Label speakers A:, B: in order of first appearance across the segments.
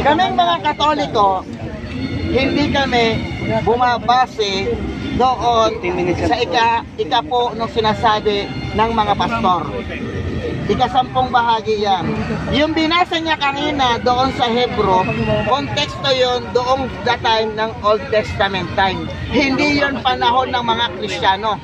A: Kaming mga Katoliko, hindi kami bumabase doon sa ika po nung sinasabi ng mga pastor. Ika-10 bahagi yan. Yung binasa niya kanina doon sa Hebro, konteksto yon doong the time ng Old Testament time. Hindi yon panahon ng mga Kristiyano.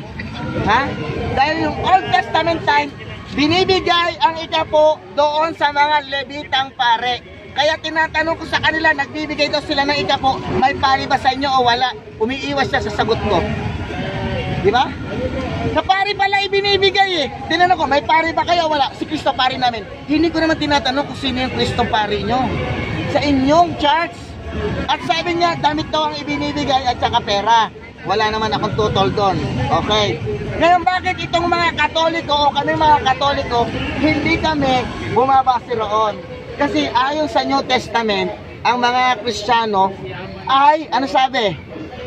A: Ha? Dahil yung Old Testament time, binibigay ang ika-po doon sa mga Levitang pare. Kaya tinatanong ko sa kanila, nagbibigay daw sila ng ika-po, may pari ba sa inyo o wala? Umiiwas siya sa sagot ko. Di ba? Sa pari pala ibinibigay eh. Tinanong ko, may pari ba kayo o wala? Si Kristo pari namin. Hindi ko naman tinatanong kung sino yung Kristo pari nyo. Sa inyong church. At sabi niya, damit daw ang ibinibigay at saka pera. Wala naman akong tutol doon. Okay. Ngayon, bakit itong mga Katoliko o kami mga Katoliko, hindi kami bumabase roon? Kasi ayon sa New Testament, ang mga Kristiyano ay, ano sabi?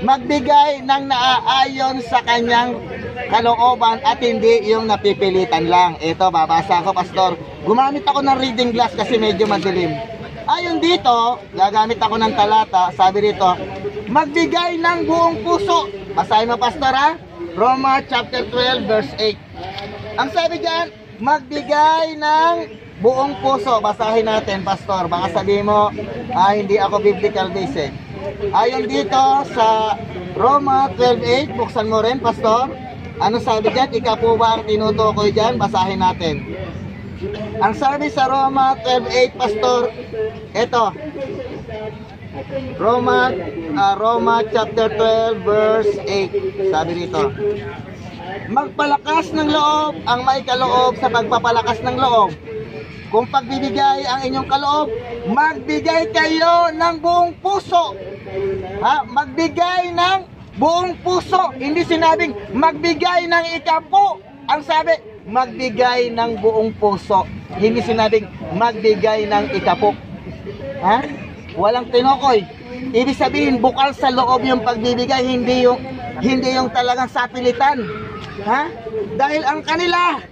A: Magbigay ng naaayon sa kanyang kalooban at hindi yung napipilitan lang. Ito, babasa ko, Pastor. Gumamit ako ng reading glass kasi medyo madilim. Ayon dito, gagamit ako ng talata, sabi dito, magbigay ng buong puso. Basahin mo, Pastor, ha? Roma chapter 12 verse 8. Ang sabi diyan, magbigay ng buong puso. Basahin natin, Pastor. Baka sabihin mo, hindi ako biblical based eh. Ayon dito sa Roma 12:8, buksan mo rin, Pastor. Ano sabi diyan? Ikaw po ba ang tinutukoy diyan? Basahin natin. Ang sabi sa Roma 12:8, Pastor, ito. Roma chapter 12 verse 8. Sabi dito, magpalakas ng loob ang may kaloob sa pagpapalakas ng loob. Kung pagbibigay ang inyong kaloob, magbigay kayo ng buong puso. Ha? Magbigay ng buong puso. Hindi sinabing magbigay ng ika-po. Ang sabi, magbigay ng buong puso. Hindi sinabing magbigay ng ika-po. Ha? Walang tinukoy. Ibig sabihin, bukal sa loob yung pagbibigay, hindi yung talagang sapilitan. Ha? Dahil ang kanila,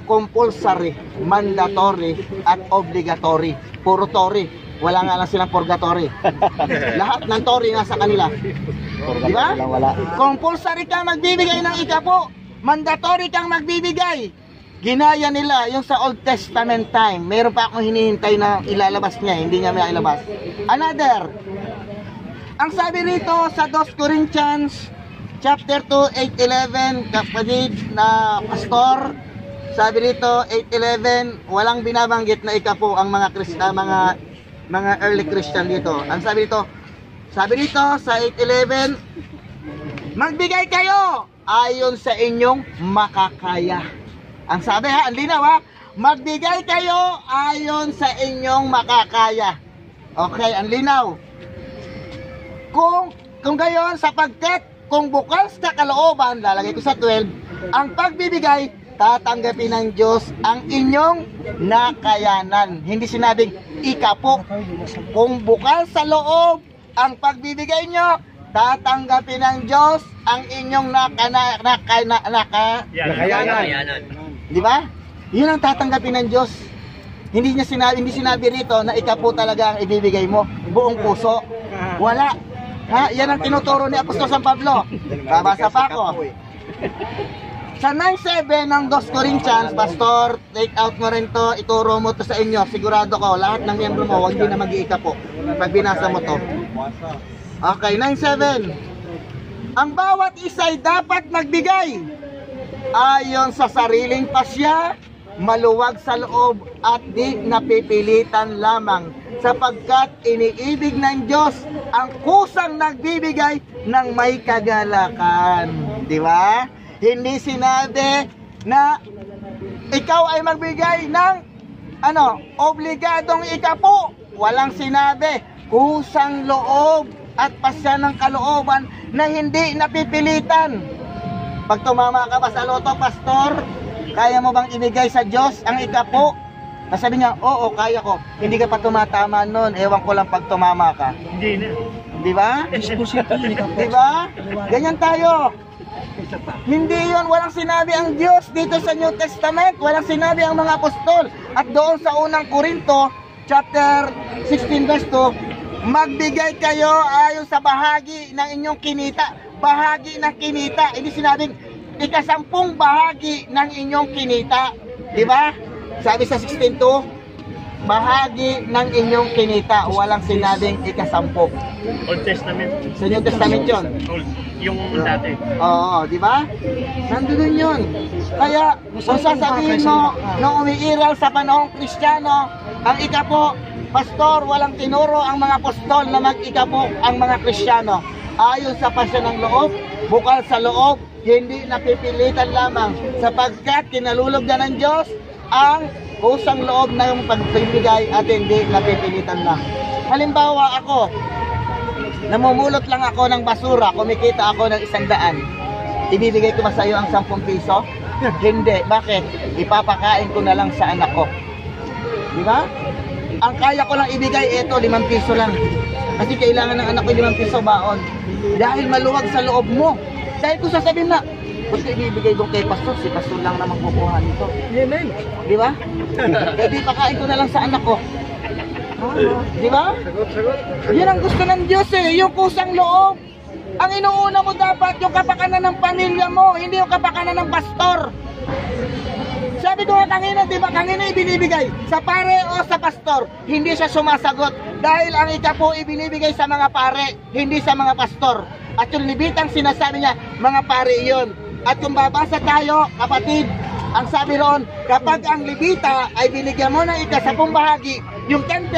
A: compulsory, mandatory, at obligatory. Puro tori. Wala nga lang silang purgatory. Lahat ng tori nasa kanila. Diba? Compulsory kang magbibigay ng ika-po. Mandatory kang magbibigay. Ginaya nila yung sa Old Testament time. Meron pa akong hinihintay na ilalabas niya. Hindi niya may ilabas. Another. Ang sabi rito sa 2 Corinthians chapter 2, 8-11, kapatid na pastor, sabi rito 8-11, walang binabanggit na ika-po ang mga mga early Christian dito. Ang sabi rito sa 8-11, magbigay kayo ayon sa inyong makakaya. Ang sabi ha, ang linaw ha, magbigay kayo ayon sa inyong makakaya. Okay, ang linaw. Kung gayon, sapagkat kung bukal sa kalooban, lalagay ko sa 12, ang pagbibigay, tatanggapin ng Diyos ang inyong nakayanan. Hindi sinabing ika-po. Kung bukal sa loob, ang pagbibigay nyo, tatanggapin ng Diyos ang inyong nakayanan. Di ba? Yun ang tatanggapin ng Diyos. Hindi sinabi rito na ika-po talaga ang ibibigay mo. Buong puso. Wala. Ha? Yan ang tinuturo ni Apostol San Pablo. Babasa pa ako. Sa 9:7 ng 2 Corinthians, Pastor, take out mo rin to, ituro mo to sa inyo. Sigurado ko, lahat ng miyembro mo, huwag din na mag-iika-po. Pag binasa mo to. Okay, 9:7. Ang bawat isa'y dapat magbigay ayon sa sariling pasya, maluwag sa loob at di napipilitan lamang, sapagkat iniibig ng Diyos ang kusang nagbibigay ng may kagalakan. Di ba? Hindi sinabi na ikaw ay magbigay ng obligadong ika-po. Walang sinabi. Kusang loob at pasya ng kalooban na hindi napipilitan. Pag tumama ka ba sa loto, Pastor, kaya mo bang ibigay sa Diyos ang ika-po? Sabi niya, oo, kaya ko. Hindi ka pa tumatama noon. Ewan ko lang pag tumama ka.
B: Hindi na.
A: Di ba? Di ba? Ganyan tayo. Hindi yun. Walang sinabi ang Diyos dito sa New Testament. Walang sinabi ang mga apostol. At doon sa unang Korinto, chapter 16 verse 2, magbigay kayo ayon sa bahagi ng inyong kinita. Bahagi ng kinita, hindi sinabing ikasampung bahagi ng inyong kinita. Di ba? Sabi sa 16.2, bahagi ng inyong kinita, walang sinabing ikasampu.
B: Old Testament.
A: Sa New Testament yun.
B: Old, yung dati.
A: Oo, di ba? Nandun yun. Kaya, kung sasabihin mo nung umiiral sa panahong Kristiyano, ang ikapo, pastor, walang tinuro ang mga apostol na mag-ikapo ang mga Kristiyano. Ayon sa pasya ng loob, bukal sa loob, hindi napipilitan lamang, sapagkat kinalulog na ng Diyos ang kusang loob ng pagbibigay at hindi napipilitan lang. Halimbawa ako, namumulot lang ako ng basura, kumikita ako ng 100. Ibibigay ko ba sa iyo ang 10 piso? Hindi. Bakit? Ipapakain ko na lang sa anak ko. Di ba? Ang kaya ko lang ibigay, ito, 5 piso lang. Kasi kailangan ng anak ko 5 piso baon. Dahil maluwag sa loob mo. Dahil kung sasabihin na, gusto ibibigay ko kay pastor, si pastor lang naman kukuha nito. Amen. Di ba? Pwede pakain ko na lang sa anak ko. Di ba? Yan ang gusto ng Diyos eh, yung kusang loob. Ang inuuna mo dapat yung kapakanan ng pamilya mo, hindi yung kapakanan ng pastor. Sabi ko nga kanina, di ba kanina ibinibigay sa pare o sa pastor, hindi siya sumasagot dahil ang ikapo ibinibigay sa mga pare, hindi sa mga pastor. At yung libitang sinasabi niya, mga pare iyon. At kung babasa tayo, kapatid, ang sabi roon, kapag ang libita ay binigyan mo ng ikasapung bahagi, yung 10%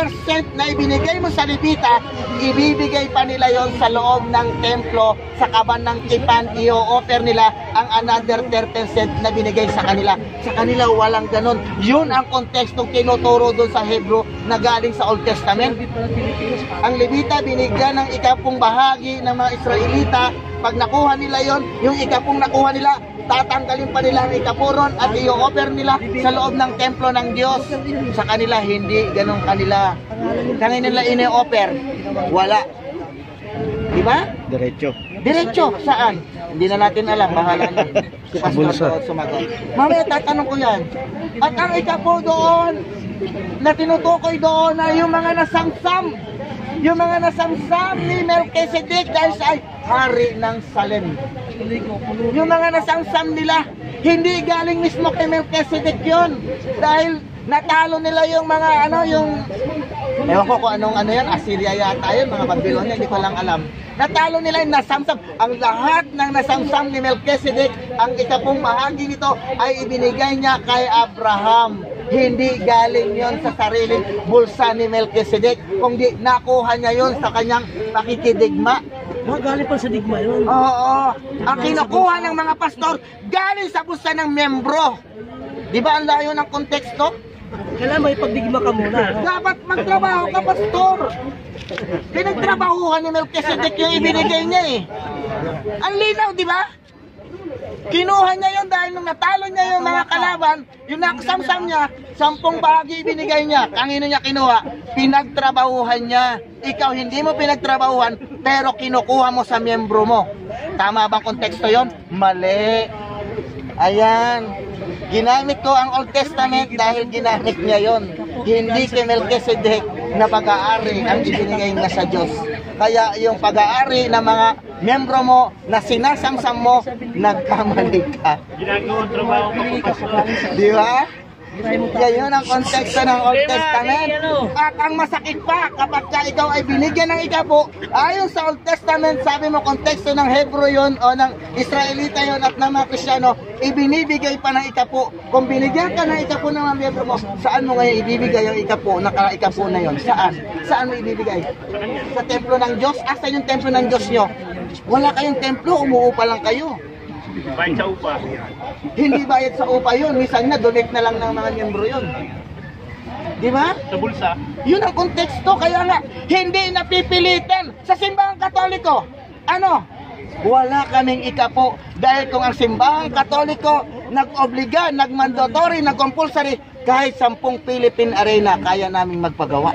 A: na ibinigay mo sa libita, ibibigay pa nila yon sa loob ng templo, sa kaban ng tipan, i-offer nila ang another 10% na binigay sa kanila. Sa kanila walang ganon. Yun ang kontekstong tinuturo doon sa Hebrew na galing sa Old Testament. Ang libita binigyan ng ikapung bahagi ng mga Israelita. Pag nakuha nila yon, yung ikapung nakuha nila, tatanggalin pa nila ang ikapuron at i-offer nila sa loob ng templo ng Diyos. Sa kanila, hindi ganun kanila. Kanila ini-offer. Wala. Diba?
C: Diretso.
A: Diretso. Saan? Hindi na natin alam. Bahala na. Si Pastor sumagot. Mamaya tatanong ko yan. At ang ikapo doon, na tinutukoy doon na yung mga nasamsam. Yung mga nasamsam ni Melchizedek dahil siya ay hari ng Salem. Yung mga nasamsam nila, hindi galing mismo kay Melchizedek yun. Dahil natalo nila yung mga ewan ko kung anong yan, Assyria yata yun, mga Babylonia, hindi ko lang alam. Natalo nila yung nasamsam. Ang lahat ng nasamsam ni Melchizedek, ang ikapung bahagi nito ay ibinigay niya kay Abraham. Hindi galing yon sa sariling bulsa ni Melchizedek, kundi nakuha niya yon sa kanyang pakikidigma.
C: Galing pa sa digma yun.
A: Oo. Ang kinukuha ng mga pastor, galing sa bulsa ng membro. Di ba ang layo ng konteksto?
C: Kailangan may pagdigma ka muna.
A: Dapat magtrabaho ka, pastor. Pinagtrabahuhan ni Melchizedek yung ibinigay niya eh. Ang linaw, di ba? Kinuha niya yun dahil nung natalo niya yung mga kalaban, yung nakasamsam niya, 10 bahagi ibinigay niya. Kanino niya kinuha? Pinagtrabahuhan niya. Ikaw hindi mo pinagtrabahuhan, pero kinukuha mo sa miyembro mo. Tama bang konteksto yon? Mali. Ayan. Ginamit ko ang Old Testament dahil ginamit niya yon. Hindi kay Melchizedek na pag-aari ang ibinigay niya sa Diyos. Kaya yung pag-aari ng mga miyembro mo na sinasamsam mo, nagkamali ka.
B: Ginagawa trabaho ko.
A: Di ba? Yan yun ang konteksto ng Old Testament. At ang masakit pa, kapag ka ikaw ay binigyan ng ikapo, ayon sa Old Testament, sabi mo konteksto ng Hebrew yun o ng Israelita yun at ng mga Kristiyano, ibinibigay pa ng ikapo. Kung binigyan ka ng ikapo ng mga miyembro mo, saan mo ngayon ibibigay yung ikapo, naka-ikapo na yun? Saan? Saan mo ibibigay? Sa templo ng Diyos? Asan yung templo ng Diyos nyo? Wala kayong templo, umuupa lang kayo.
B: Bayad sa upa.
A: Hindi bayad sa upa yun. Minsan na, donate na lang ng mga miyembro yun. Di ba?
B: Sa bulsa.
A: Yun ang konteksto. Kaya nga, hindi napipilitan. Sa simbahang Katoliko, wala kaming ikapo. Dahil kung ang simbahang Katoliko nag-obliga, nag-mandatory, nag-compulsory, kahit 10 Philippine Arena, kaya naming magpagawa.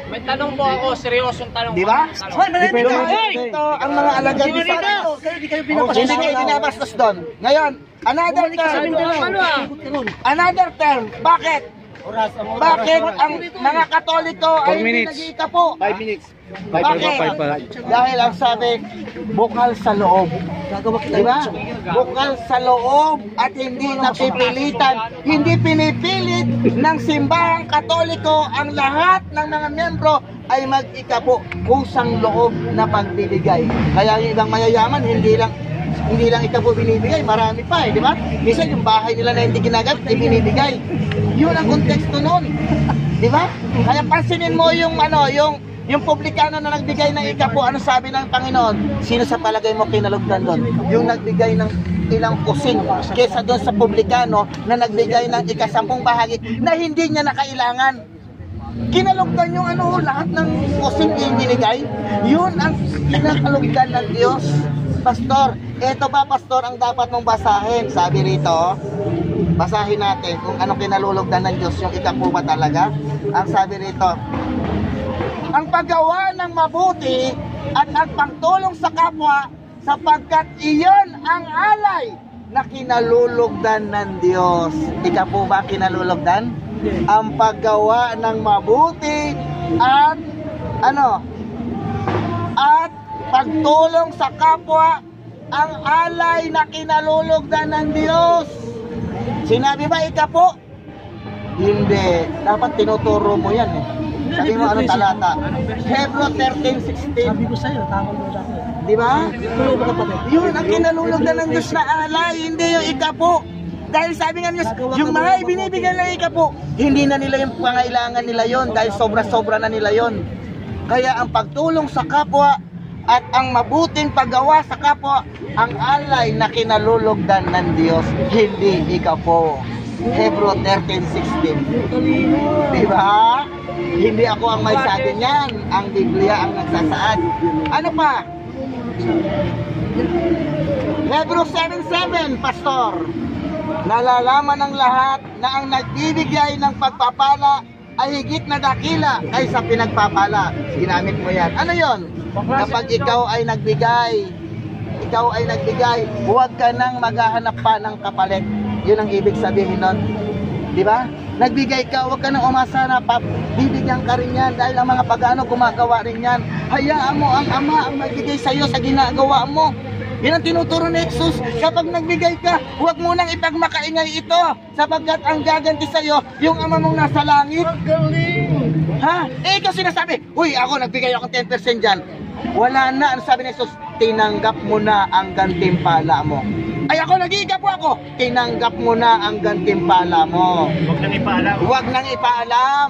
D: May tanong po ako, seryosong tanong.
A: Di ba?
C: Ito,
A: ang mga alagad ni Santos. Hindi kayo binabastos doon. Ngayon, another term. Another term. Bakit? Bakit ang mga Katoliko ay hindi nag-iikapo?
E: 5 minutes.
A: Bakit? Dahil ang sabi, bukal sa loob. Diba? Bukal sa loob at hindi napipilitan. Hindi pinipilit ng simbahang Katoliko ang lahat ng mga miyembro ay mag-ikapo. Kusang loob na pagbibigay. Kaya yung ibang mayayaman, hindi lang ikapo binibigay, marami pa di ba? Minsan yung bahay nila na hindi ginagamit, ay binibigay. Yun ang konteksto noon. Di ba? Kaya pansinin mo yung yung publikano na nagbigay ng ikapo, ano sabi ng Panginoon? Sino sa palagay mo kinalugdan doon? Yung nagbigay ng ilang kusing kesa doon sa publikano na nagbigay ng ika-10 bahagi na hindi niya nakailangan. Kinalugdan yung lahat ng kusing yung binigay. Yun ang kinakalugdan ng Diyos. Pastor, eto ba pastor ang dapat mong basahin? Sabi rito, basahin natin kung anong kinalulugdan ng Diyos, yung ikapo ba talaga? Ang sabi rito, ang paggawa ng mabuti at ang pagtulong sa kapwa sapagkat iyon ang alay na kinalulugdan ng Diyos. Ikapo ba kinalulugdan? Ang paggawa ng mabuti at at pagtulong sa kapwa ang alay na kinalulugdan ng Diyos. Sinabi ba ikapo? Hindi. Dapat tinuturo mo yan Sabi mo anong talata? Hebrew 13:16.
C: Sabi ko sa'yo, tama mo sa akin.
A: Di ba? Yun ang kinalulugdan ng Diyos na alay, hindi yung ikapo. Dahil sabi nga Diyos, yung mga ibinibigay ng ikapo, hindi na nila yung pangailangan nila yon dahil sobra-sobra na nila yon. Kaya ang pagtulong sa kapwa at ang mabuting paggawa sa kapwa ang alay na kinalulugdan ng Diyos, hindi ikapo. Hebrew 13:16. Di ba? Hindi ako ang may sabi niyan, ang Biblia ang nagsasaad. Ano pa? Hebrew 7:7, Pastor. Nalalaman ng lahat na ang nagbibigay ng pagpapala ay higit na dakila kaysa pinagpapala. Ginamit mo yan. Ano yon? Kapag ikaw ay nagbigay, huwag ka nang maghahanap pa ng kapalit. Yun ang ibig sabihin nun. Di ba? Nagbigay ka, huwag ka nang umasa na bibigyan ka rin yan dahil ang mga pagano gumagawa rin yan. Hayaan mo ang Ama ang magbigay sa iyo sa ginagawa mo. Yan ang tinuturo ni Jesus. Kapag nagbigay ka, huwag mo nang ipagmakaingay ito sapagkat ang gaganti sa iyo yung Ama mong nasa langit. Ha? Ikaw sinasabi, uy, ako nagbigay ako 10% dyan. Wala na, ang sabi ni Jesus, tinanggap mo na ang gantimpala mo. Ay ako, nag-iigap po ako. Tinanggap mo na ang gantimpala mo.
B: Huwag nang ipaalam.
A: Huwag nang ipaalam.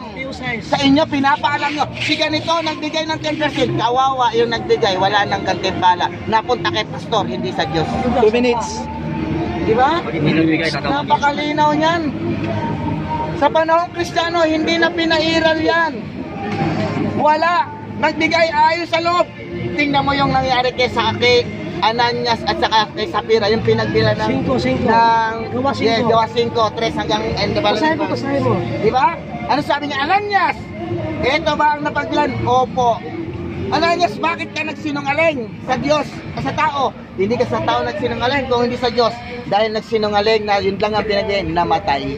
A: Sa inyo, pinapaalam nyo. Si ganito, nagbigay ng 10%. Kawawa yung nagbigay, wala nang gantimpala. Napunta kay pastor, hindi sa Diyos.
E: 2 minutes.
A: Di ba? Napakalinaw niyan. Sa panahong Kristiyano, hindi na pinairal yan. Wala. Nagbigay ayos sa loob. Tingnan mo yung nangyari kay Ananias at saka kay Sapphira, yung pinagbila ng
C: 5.
A: Gawa 5, 3 hanggang end.
C: Basahin mo.
A: Di ba? Ano sabi niya? Ananias, ito ba ang napagbilan? Opo. Ananias, bakit ka nagsinungaling sa Diyos o sa tao? Hindi ka sa tao nagsinungaling kung hindi sa Diyos. Dahil nagsinungaling na yun lang ang pinagbigay, namatay.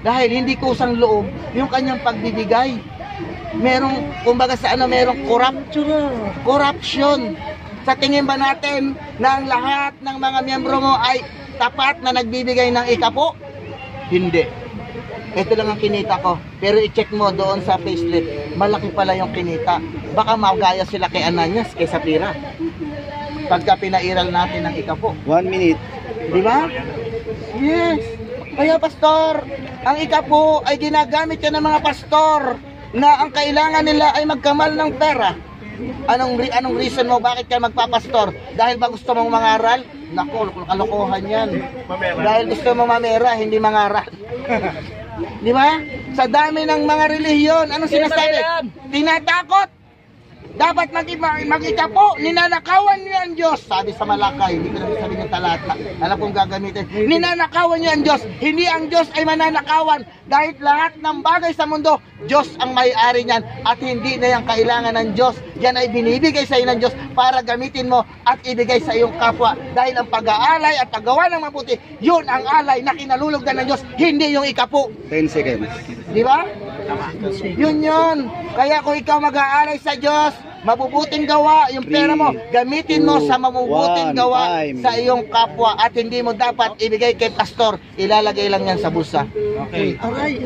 A: Dahil hindi kusang loob yung kanyang pagbibigay. Merong, kumbaga sa merong corruption. Sa tingin ba natin na ang lahat ng mga miyembro mo ay tapat na nagbibigay ng ikapo? Hindi. Ito lang ang kinita ko. Pero i-check mo doon sa payslip, malaki pala yung kinita. Baka magaya sila kay Ananias, kay Sapphira. Pagka pinairal natin ng ikapo.
E: 1 minute.
A: Di ba? Yes. Kaya pastor, ang ikapo ay ginagamit yan ng mga pastor na ang kailangan nila ay magkamal ng pera. Anong reason mo bakit ka magpapastor? Dahil ba gusto mong mangaral? Naku, kalokohan yan. Dahil gusto mong mamera, hindi mangaral. Di ba? Sa dami ng mga relihiyon, anong sinasabi? Tinatakot. dapat mag-ikapo, ninanakawan niyo ang Diyos. Sabi sa Malakay, hindi ko namin sabihin yung talata, alam kong gagamitin. Ninanakawan niyo ang Diyos, hindi ang Diyos ay mananakawan. Dahil lahat ng bagay sa mundo, Diyos ang may-ari niyan at hindi na yan kailangan ng Diyos. Yan ay binibigay sa iyo ng Diyos para gamitin mo at ibigay sa iyong kapwa. Dahil ang pag-aalay at paggawa ng mabuti, yun ang alay na kinalulugdan ng Diyos, hindi yung ikapo.
E: 10 seconds.
A: Di ba? Yun yun. Kaya kung ikaw mag-aalay sa Diyos, mabubuting gawa, yung pera mo, gamitin mo sa mabubuting gawa sa iyong kapwa at hindi mo dapat ibigay kay pastor, ilalagay lang yan sa bulsa.
E: Okay.
C: Aray,